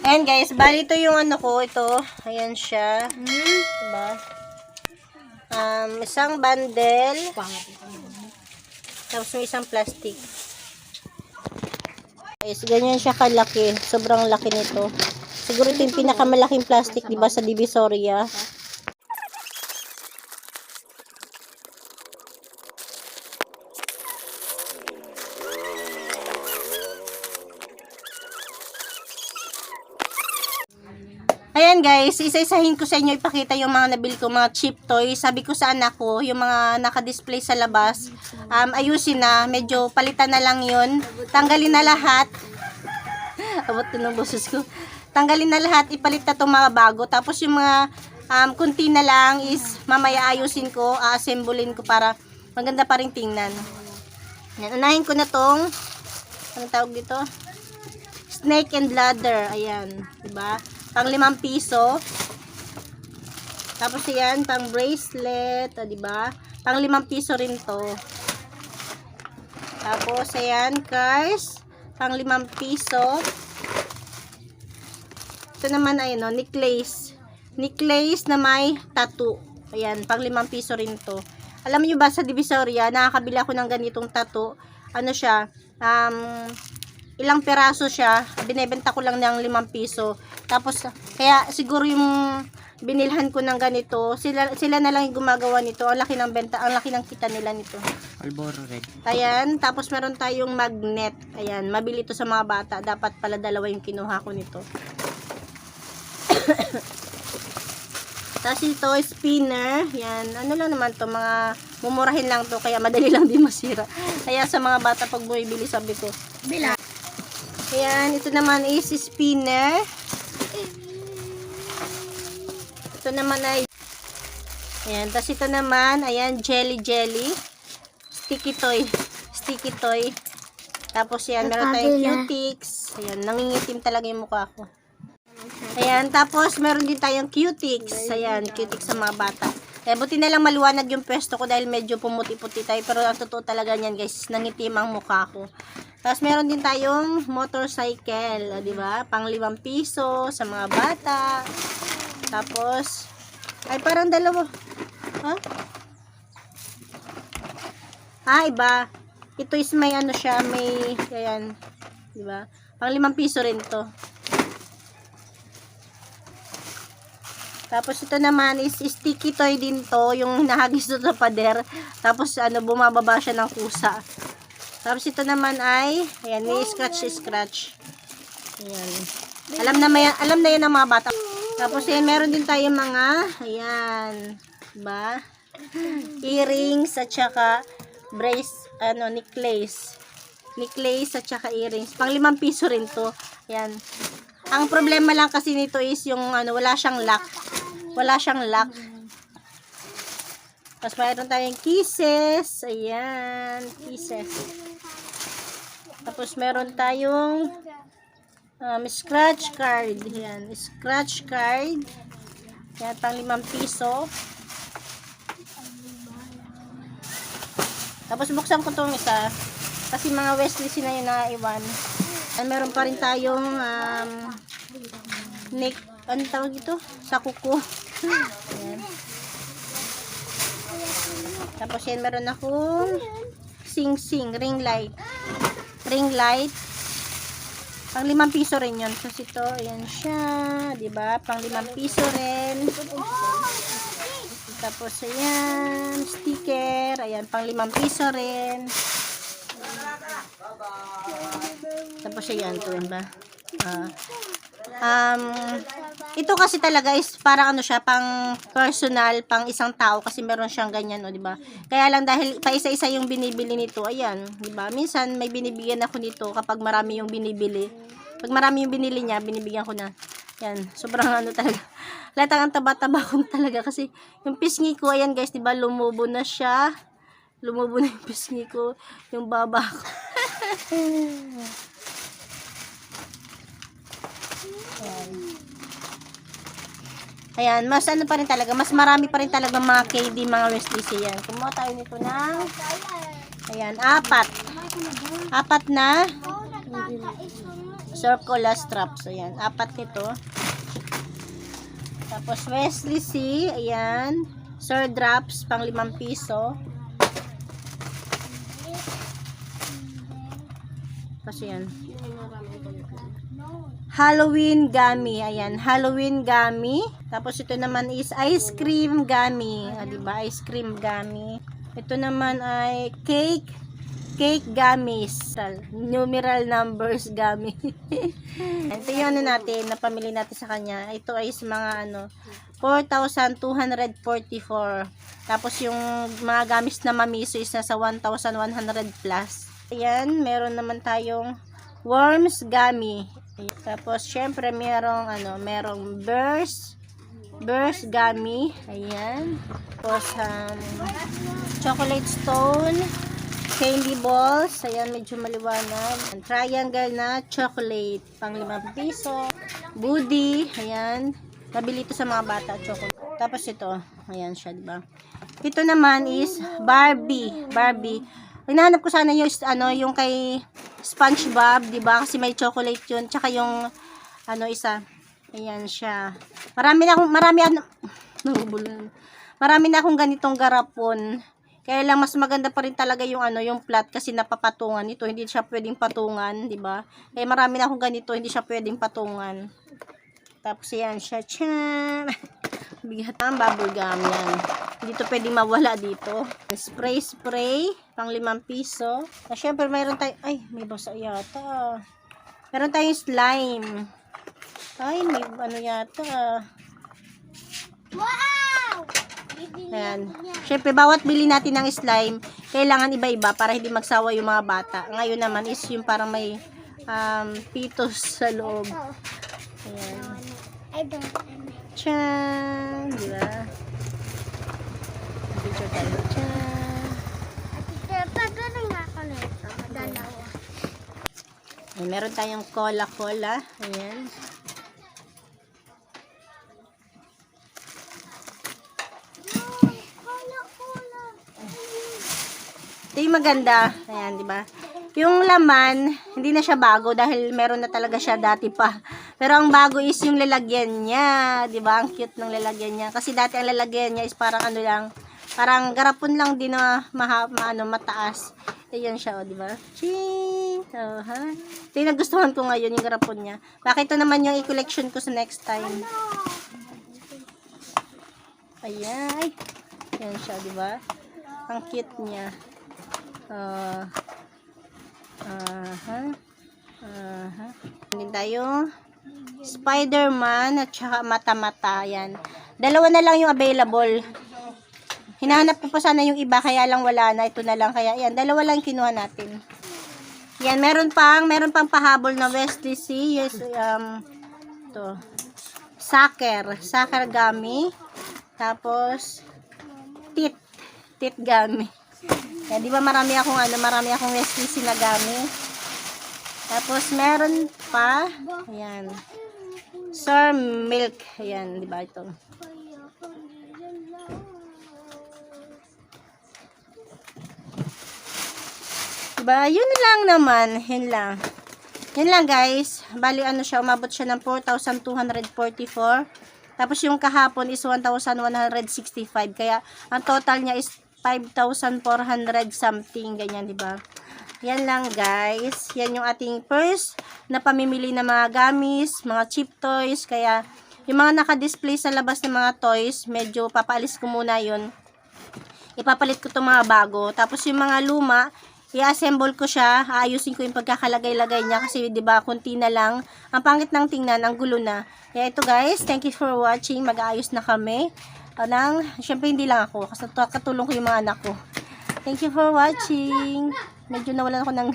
Ayan guys, bali ito yung ano ko, ito. Ayan siya. Diba? Isang bundle. Tapos may isang plastic. Guys, ganyan siya kalaki. Sobrang laki nito. Siguro ito yung pinakamalaking plastic, diba, sa Divisoria. Ayan guys, isa-isahin ko sa inyo ipakita yung mga nabili ko, mga cheap toys. Sabi ko sa anak ko, yung mga naka-display sa labas, ayusin na, medyo palitan na lang yun. Tanggalin na lahat. Abot ko ng boses ko. Tanggalin na lahat, ipalit na itong mga bago. Tapos yung mga kunti na lang is mamaya ayusin ko, a-assemblein ko para maganda pa rin tingnan. Yan, unahin ko na tong, anong tawag dito? Snake and ladder. Ayan, diba? Pang 5 piso. Tapos yan, pang bracelet, diba? Pang 5 piso rin to. Tapos ayan, guys, pang 5 piso. Ito naman ay no, necklace. Necklace na may tattoo. Ayan, pang 5 piso rin to. Alam niyo ba sa Divisoria, nakakabili ako ng ganitong tattoo. Ano siya? Ilang peraso siya, binebenta ko lang ng 5 piso. Tapos, kaya siguro yung binilhan ko ng ganito, sila na lang yung gumagawa nito. Ang laki ng benta, ang laki ng kita nila nito. Alboro red. Ayan, tapos meron tayong magnet. Ayan, mabili ito sa mga bata. Dapat pala dalawa yung kinuha ko nito. Tapos ito, spinner. Yan, ano lang naman to, mga mumurahin lang to, kaya madali lang din masira. Kaya sa mga bata pag bumibili, sabi ko, bila. Ayan, ito naman is spinner. Ito naman ay, ayan, tapos ito naman, ayan, jelly. Sticky toy. Tapos yan, meron tayong cutics. Ayan, nangingitim talaga yung mukha ko. Ayan, tapos meron din tayong cutics. Ayan, cutics sa mga bata. Buti na lang maluwanag yung pwesto ko dahil medyo pumuti-puti tayo. Pero ang totoo talaga niyan guys, nangitim ang mukha ko. Tapos meron din tayong motorcycle, di ba? Pang 5 piso sa mga bata. Tapos, ay parang dalawa. Huh? Iba. Ito is may ano siya, may, ayan, di ba? Pang 5 piso rin to. Tapos ito naman is sticky toy din to, yung nahagis doon sa pader. Tapos ano, bumababa siya ng kusa. Tapos ito naman ay, ayan, may scratch. Ayan. Alam na yan ng mga bata. Tapos ayan, meron din tayo mga, ayan, diba? Earrings at saka necklace. Necklace at saka earrings. Pang 5 piso rin to. Ayan. Ang problema lang kasi nito is yung ano, wala siyang lock. Tapos mayroon tayong kisses. Ayan, kisses. Tapos meron tayong scratch card. Ayan, scratch card. Ayan, pang 5 piso. Tapos buksan ko itong isa. Kasi mga Wesley na yun naiwan. At meron pa rin tayong anong tawag ito? Sa kuko. Ayan. Tapos yan, meron akong sing-sing, ring light. Pang 5 piso rin yun. Tapos ito, ayan siya. Diba? Pang 5 piso rin. Tapos ayan, sticker. Ayan, pang 5 piso rin. Tapos ayan, ito ba? Ito kasi talaga is parang ano siya, pang personal, pang isang tao kasi meron siyang ganyan, o, di ba? Kaya lang dahil pa isa-isa yung binibili nito, ayan, di ba? Minsan may binibigyan ako nito kapag marami yung binibili. Pag marami yung binili niya, binibigyan ko na. Yan, sobrang ano talaga. Latang ang taba-taba ko talaga kasi yung pisngi ko, ayan guys, di ba? Lumubo na siya. Lumubo na yung pisngi ko, yung baba ko. Ayan, mas ano pa rin talaga, mas marami pa rin talaga mga KD, mga Wesley yan. Kumuha tayo nito ng, ayan, 4 na, Surf Cola straps. Ayan, 4 nito. Tapos Wesley C. Ayan. Sir Drops, pang 5 piso. Tapos yan. Halloween gummy. Ayan, Halloween gummy. Tapos ito naman is ice cream gummy. Diba? Ice cream gummy. Ito naman ay cake gummies. Numeral numbers gummy. Ito yung natin, napamili natin sa kanya. Ito ay mga 4,244. Tapos yung mga gummies na mamiso is nasa 1,100 plus. Ayan, meron naman tayong worms gummy. Tapos syempre merong burst gummy. Ayan. Tapos chocolate stone, candy balls. Ayan, medyo maliwanag. Triangle na chocolate, pang 5 piso. Woody. Ayan. Nabili ito sa mga bata, chocolate. Tapos ito, ayan siya, diba? Ito naman is Barbie. Hinahanap ko sana yung kay SpongeBob, 'di ba? Kasi may chocolate 'yun, tsaka yung isa. Ayan siya. Marami na akong ganitong garapon. Kaya lang mas maganda pa rin talaga yung yung plat kasi napapatungan ito, hindi siya pwedeng patungan, 'di ba? Kaya marami na akong ganito, hindi siya pwedeng patungan. Tapos ayan siya. Tiyam. Bigat ang bubble gum yan. Hindi to pwedeng mawala dito. Spray, pang 5 piso. Syempre, mayroon tayo, ay, may basa yata. Meron tayong slime. Ay, may yata. Wow! Ayan. Syempre, bawat bili natin ng slime, kailangan iba-iba para hindi magsawa yung mga bata. Ngayon naman is yung parang may pitos sa loob. Ayan. Tiyam! Diba? Picture tayo. Tiyam! Ay, meron tayong cola. Ayan. Ito yung maganda. Ayan, diba? Yung laman, hindi na siya bago dahil meron na talaga siya dati pa. Pero ang bago is yung lalagyan niya. Diba? Ang cute ng lalagyan niya. Kasi dati ang lalagyan niya is parang parang garapon lang din na mataas. Ayan siya, diba? Ching! Ito yung nagustuhan ko ngayon, yung garapon niya. Bakit ito naman yung i-collection ko sa next time. Ayan. Ayan siya, diba? Ang cute niya. Hindi tayo Spider-Man at saka mata-mata. Yan. Dalawa na lang yung available. Hinahanap ko pa sana yung iba kaya lang wala na. Ito na lang. Kaya yan. Dalawa lang kinuha natin. Yan. Meron pang pahabol na Wesley C. Yes. Ito. Saker gummy. Tapos tit gummy. Kaya di ba marami akong Wesley C na gummy. Tapos meron pa, ayan, Sir Milk, ayan, di ba ito? Diba, yun lang naman, yun lang guys, bali siya, umabot siya ng 4,244, tapos yung kahapon is 1,165, kaya ang total niya is 5,400 something, ganyan, di ba? Yan lang guys. Yan yung ating first na pamimili ng mga gummies, mga cheap toys. Kaya yung mga naka-display sa labas ng mga toys, medyo papaalis ko muna yun. Ipapalit ko itong mga bago. Tapos yung mga luma, i-assemble ko siya. Aayusin ko yung pagkakalagay-lagay niya kasi 'di ba kunti na lang. Ang pangit ng tingnan, ang gulo na. Kaya ito guys, thank you for watching. Mag-aayos na kami. Syempre hindi lang ako kasi katulong ko yung mga anak ko. Thank you for watching. Medyo nawalan ako ng